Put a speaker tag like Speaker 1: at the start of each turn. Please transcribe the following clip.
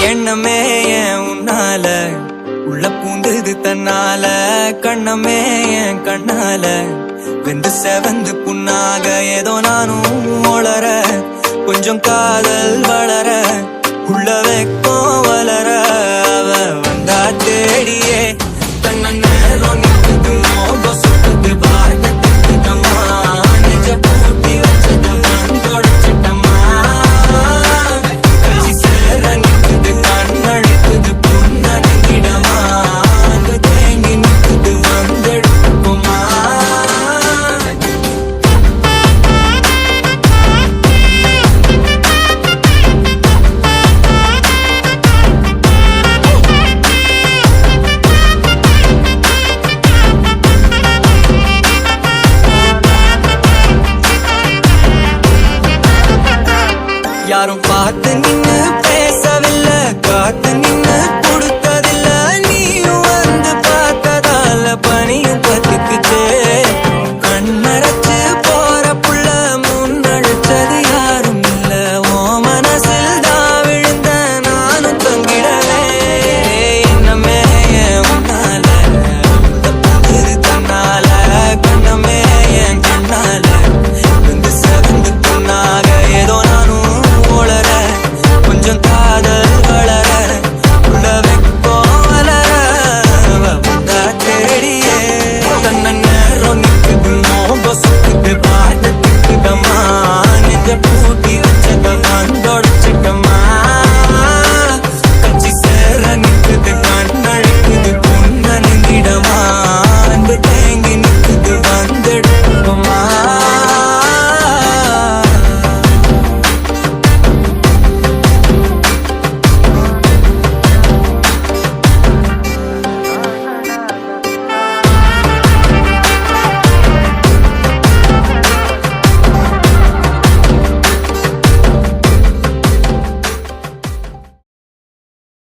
Speaker 1: எண்ணமே ஏன் உன்னால உள்ள பூந்தது தன்னால கண்ணமே என் கண்ணால வெந்து செவந்து புண்ணாக ஏதோ நானும் வளர கொஞ்சம் காதல் வளர உள்ள வெக்கம் வளர அவ வந்தா தேடியே தன்ன நேரம் நிற்குது மோகம் சுட்டுது பார்க்கமா நிஜ பூட்டி வச்சது தொடச்சிட்டமா கட்சி சேர நிற்குது கண்ணடிக்குது புண்ணடிக்கிடமா அங்கு தேங்கி நிற்குது வந்தெடுக்குமா யாரும் பார்த்து நின்னு